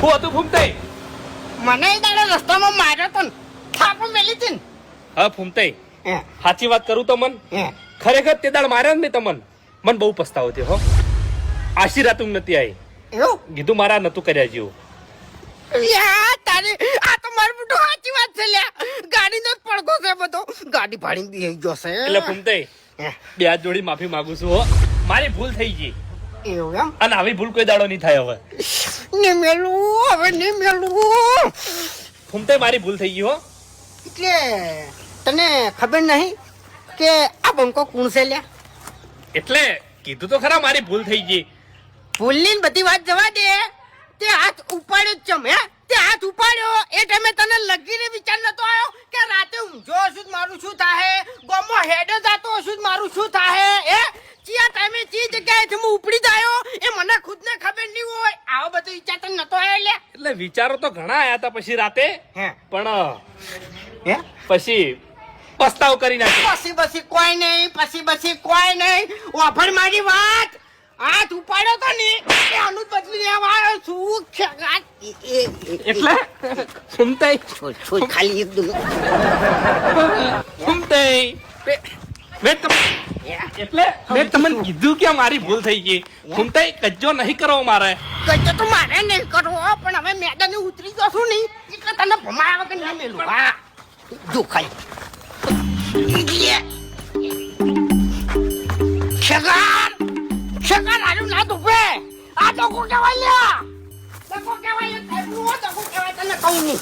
હું હતું ફૂમતાઈ? મને એ દાડે રસ્તામાં માર્યો તો થાપો મેલી હતી ને. હા ફૂમતાઈ, સાચી વાત કરું તો મન ખરેખર તે દાડ માર્યા ને તમને મન બહુ પસ્તાવો થયો હો. આશીર્વાદ નથી આવી એવું કીધું મારા નતું કર્યા જેવું. યા તારી આ તો મારું બધું સાચી વાત છે લ્યા. ગાડીનો પડઘો છે બધો, ગાડી ભાડીને બેહી ગયો છે. એટલે ફૂમતાઈ બે હાથ જોડી માફી માંગુ છું હો. મારી ભૂલ થઈ ગઈ એવું એમ અને આવી ભૂલ કોઈ દાડો નહીં થાય હવે. ને મેલું હવે ને મેલું. ફૂમતાઈ મારી ભૂલ થઈ ગઈ હો. એટલે તને ખબર નહીં કે આ બંકો કોણ છે લ્યા? એટલે કીધું તો ખરા મારી ભૂલ થઈ ગઈ. ભૂલની બધી વાત જવા દે. તે હાથ ઉપાડ્યો ચમ હે? તે હાથ ઉપાડ્યો એ ટાઈમે તને લગીને વિચાર નતો આવ્યો કે રાતે ઊંઝો હશું મારું શું થાય, ગોમો હેડે જાતો હશું મારું શું થાય? હે ચિયા ટાઈમે ચી જગ્યાએથી હું ઉપડી જાયો એ મને ખુદને ખબર નહીં હોય. આવો બધો વિચાર તને નતો આવ્યો લે? એટલે વિચારો તો ઘણા આયા હતા પછી રાતે, હે પણ હે પછી પસ્તાવ કરી નાખ્યો. પછી કોઈ નહીં, પછી કોઈ નહીં. વાફર મારી વાત હાથ ઉપાડ્યો તો ને એ અનુજ બદલી લેવા આવ્યો છું. એટલે ફૂમતાઈ ખાલી એકદમ ફૂમતાઈ મેં તમને કીધું કે મારી ભૂલ થઈ ગઈ. ફૂમતાઈ કજ્જો નહીં કરવો મારે. કચ્ચો તો મારે નહીં કરવો, પણ હવે મેદાને ઉતરી જશું નહીં એટલે તને ભમાયા વગર ના મેલું. હા જો ખાલી શકાર આનું ના દુપે. આ તો કો કહેવાય લ્યા, તો કહેવાય તો કહેવાય તને કહું નહીં.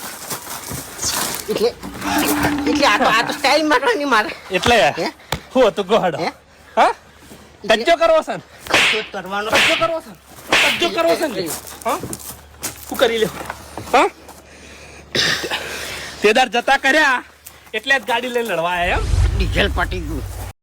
એટલે આ તો સ્ટાઇલ મારવાની મારે. એટલે હું હતું ગોહડ હા કજ્જો કરવો છે ને? કરવાનો કજ્જો કરવો છે કજ્જો કરવો છે ને? હા હું કરી લ્યો. હા તેદાર જતા કર્યા એટલે જ ગાડી લઈને લડવા આયા એમ? ડીઝલ પટી ગયું.